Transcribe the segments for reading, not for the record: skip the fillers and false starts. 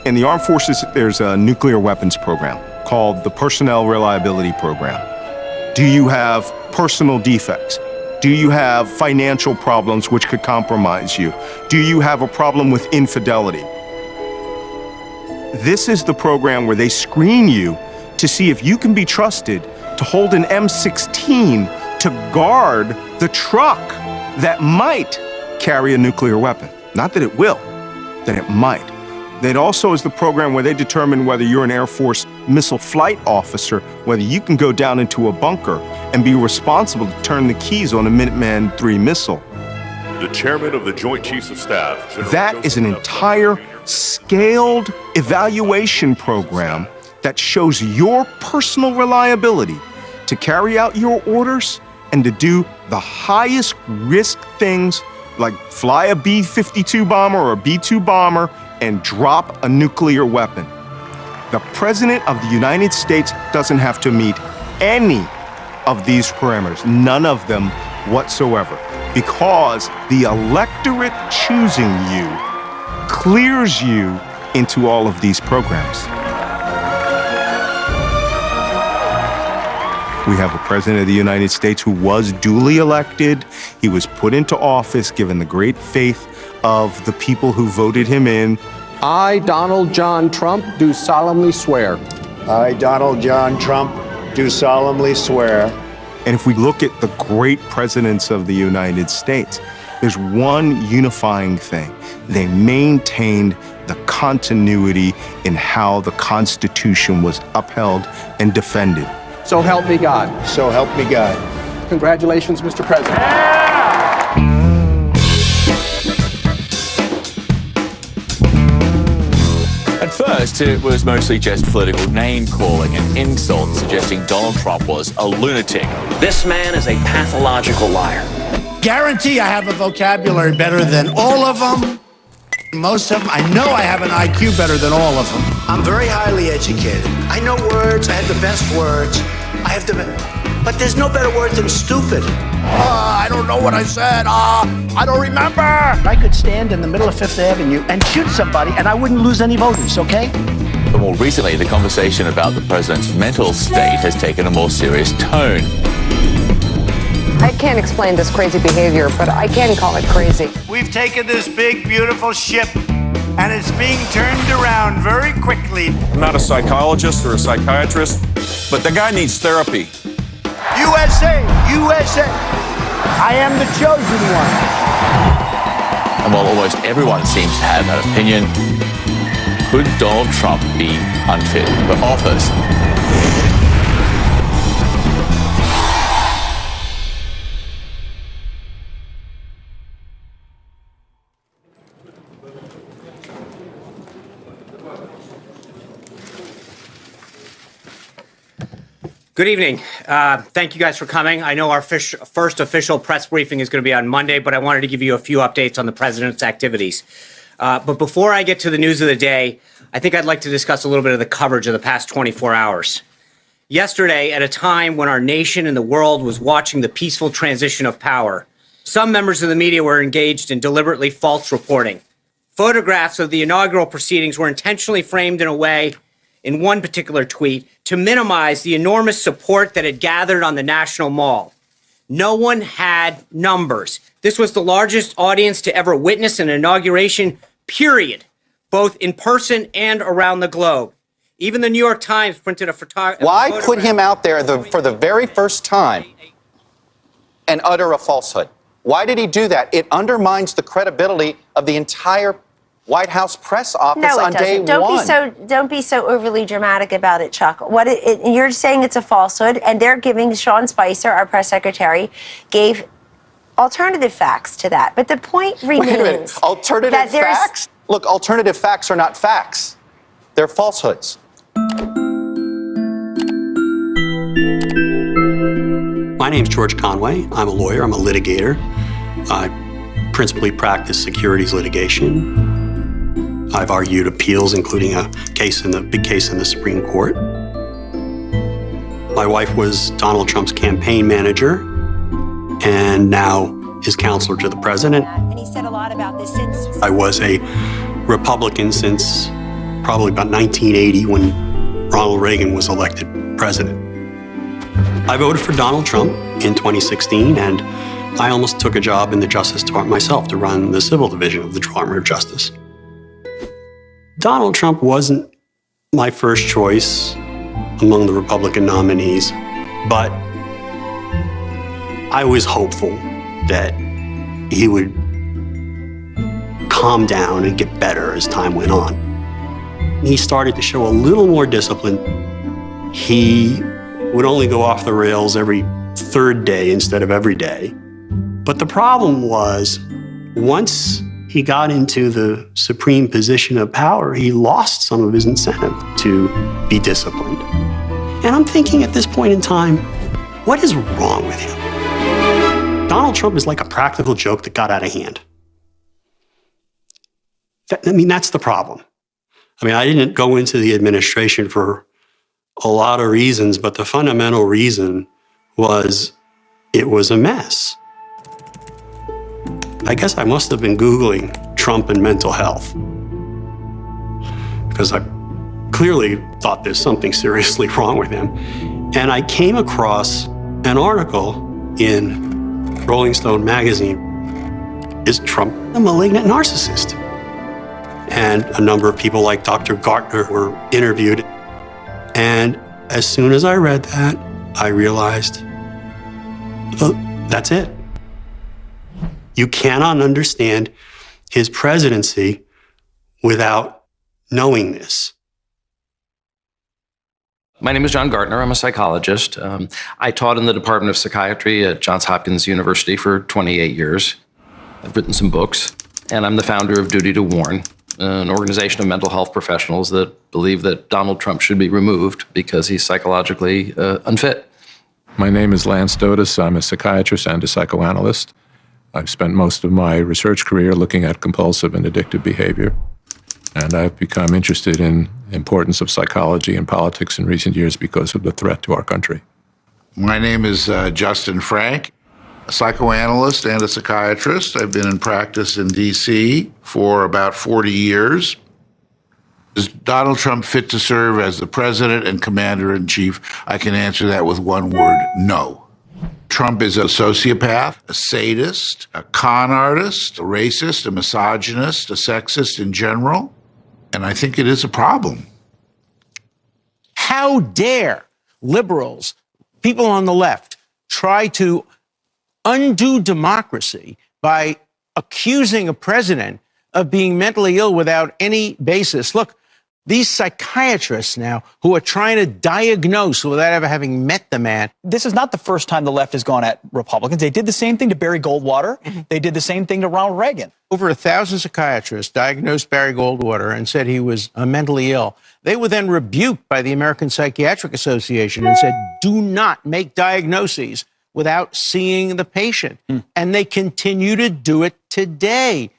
In the armed forces, there's a nuclear weapons program called the Personnel Reliability Program. Do you have personal defects? Do you have financial problems which could compromise you? Do you have a problem with infidelity? This is the program where they screen you to see if you can be trusted to hold an M16 to guard the truck that might carry a nuclear weapon. Not that it will, that it might. That also is the program where they determine whether you're an Air Force missile flight officer, whether you can go down into a bunker and be responsible to turn the keys on a Minuteman III missile. The chairman of the Joint Chiefs of Staff. General That Joseph is an F. entire Jr. scaled evaluation program that shows your personal reliability to carry out your orders and to do the highest risk things like fly a B-52 bomber or a B-2 bomber and drop a nuclear weapon. The President of the United States doesn't have to meet any of these parameters, none of them whatsoever, because the electorate choosing you clears you into all of these programs. We have a President of the United States who was duly elected. He was put into office given the great faith of the people who voted him in. I, Donald John Trump, do solemnly swear. I, Donald John Trump, do solemnly swear. And if we look at the great presidents of the United States, there's one unifying thing. They maintained the continuity in how the Constitution was upheld and defended. So help me God. So help me God. Congratulations, Mr. President. At first, it was mostly just political name-calling and insults, suggesting Donald Trump was a lunatic. This man is a pathological liar. Guarantee I have a vocabulary better than all of them. Most of them, I know I have an IQ better than all of them. I'm very highly educated. I know words, I have the best words. But there's no better word than stupid. I don't know what I said. I don't remember. I could stand in the middle of Fifth Avenue and shoot somebody and I wouldn't lose any voters, okay? But more recently, the conversation about the president's mental state has taken a more serious tone. I can't explain this crazy behavior, but I can call it crazy. We've taken this big, beautiful ship, and it's being turned around very quickly. I'm not a psychologist or a psychiatrist, but the guy needs therapy. USA, USA, I am the chosen one. And while almost everyone seems to have an opinion, could Donald Trump be unfit for office? Good evening. Thank you guys for coming. I know our first official press briefing is going to be on Monday, but I wanted to give you a few updates on the president's activities. But before I get to the news of the day, I think I'd like to discuss a little bit of the coverage of the past 24 hours. Yesterday, at a time when our nation and the world was watching the peaceful transition of power, some members of the media were engaged in deliberately false reporting. Photographs of the inaugural proceedings were intentionally framed in a way, in one particular tweet, to minimize the enormous support that had gathered on the National Mall. No one had numbers. This was the largest audience to ever witness an inauguration, period, both in person and around the globe. Even the New York Times printed a photograph. Why put him out there for the very first time and utter a falsehood? Why did he do that? It undermines the credibility of the entire White House press office on day one. Don't be so overly dramatic about it, Chuck. You're saying it's a falsehood, and they're giving Sean Spicer, our press secretary, gave alternative facts to that. But the point remains. Wait a minute. Alternative facts? Look, alternative facts are not facts. They're falsehoods. My name's George Conway. I'm a lawyer. I'm a litigator. I principally practice securities litigation. I've argued appeals, including a big case in the Supreme Court. My wife was Donald Trump's campaign manager and now his counselor to the president. And he said a lot about this since. I was a Republican since probably about 1980 when Ronald Reagan was elected president. I voted for Donald Trump in 2016, and I almost took a job in the Justice Department myself to run the civil division of the Department of Justice. Donald Trump wasn't my first choice among the Republican nominees, but I was hopeful that he would calm down and get better as time went on. He started to show a little more discipline. He would only go off the rails every third day instead of every day. But the problem was, once he got into the supreme position of power, he lost some of his incentive to be disciplined. And I'm thinking at this point in time, what is wrong with him? Donald Trump is like a practical joke that got out of hand. That's the problem. I didn't go into the administration for a lot of reasons, but the fundamental reason was it was a mess. I guess I must have been Googling Trump and mental health, because I clearly thought there's something seriously wrong with him. And I came across an article in Rolling Stone magazine, "Is Trump a malignant narcissist?" And a number of people like Dr. Gartner were interviewed. And as soon as I read that, I realized, oh, that's it. You cannot understand his presidency without knowing this. My name is John Gartner. I'm a psychologist. I taught in the Department of Psychiatry at Johns Hopkins University for 28 years. I've written some books, and I'm the founder of Duty to Warn, an organization of mental health professionals that believe that Donald Trump should be removed because he's psychologically unfit. My name is Lance Dodes. I'm a psychiatrist and a psychoanalyst. I've spent most of my research career looking at compulsive and addictive behavior, and I've become interested in the importance of psychology and politics in recent years because of the threat to our country. My name is Justin Frank, a psychoanalyst and a psychiatrist. I've been in practice in D.C. for about 40 years. Is Donald Trump fit to serve as the president and commander-in-chief? I can answer that with one word: no. Trump is a sociopath, a sadist, a con artist, a racist, a misogynist, a sexist in general, and I think it is a problem. How dare liberals, people on the left, try to undo democracy by accusing a president of being mentally ill without any basis? Look, these psychiatrists now who are trying to diagnose without ever having met the man. This is not the first time the left has gone at Republicans. They did the same thing to Barry Goldwater. They did the same thing to Ronald Reagan. Over 1,000 psychiatrists diagnosed Barry Goldwater and said he was mentally ill. They were then rebuked by the American Psychiatric Association and said, do not make diagnoses without seeing the patient. And they continue to do it today.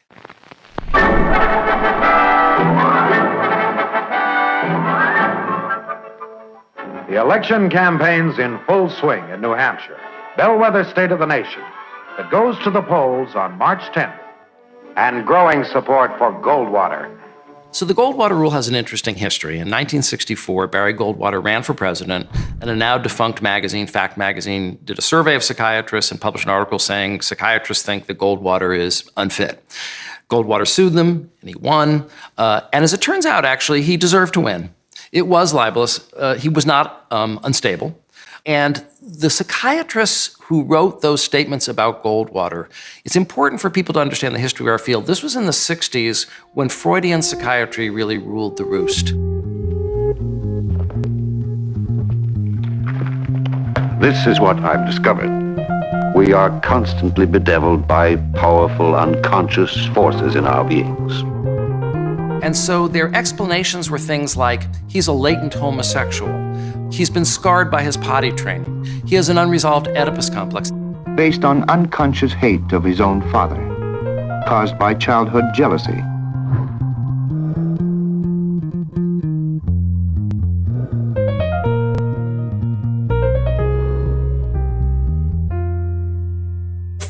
The election campaign's in full swing in New Hampshire, bellwether state of the nation, that goes to the polls on March 10th. And growing support for Goldwater. So the Goldwater rule has an interesting history. In 1964, Barry Goldwater ran for president, and a now defunct magazine, Fact Magazine, did a survey of psychiatrists and published an article saying psychiatrists think that Goldwater is unfit. Goldwater sued them, and he won. And as it turns out, actually, he deserved to win. It was libelous. He was not unstable. And the psychiatrists who wrote those statements about Goldwater, it's important for people to understand the history of our field. This was in the 60s when Freudian psychiatry really ruled the roost. This is what I've discovered. We are constantly bedeviled by powerful unconscious forces in our beings. And so their explanations were things like, he's a latent homosexual. He's been scarred by his potty training. He has an unresolved Oedipus complex. Based on unconscious hate of his own father, caused by childhood jealousy.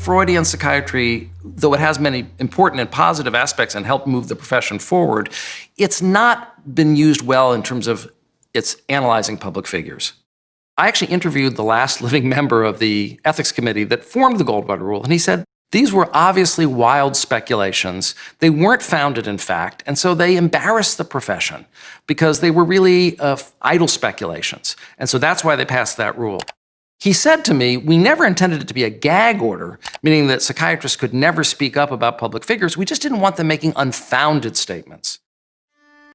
Freudian psychiatry, though it has many important and positive aspects and helped move the profession forward, it's not been used well in terms of its analyzing public figures. I actually interviewed the last living member of the ethics committee that formed the Goldwater Rule, and he said, these were obviously wild speculations. They weren't founded in fact, and so they embarrassed the profession because they were really idle speculations. And so that's why they passed that rule. He said to me, we never intended it to be a gag order, meaning that psychiatrists could never speak up about public figures. We just didn't want them making unfounded statements.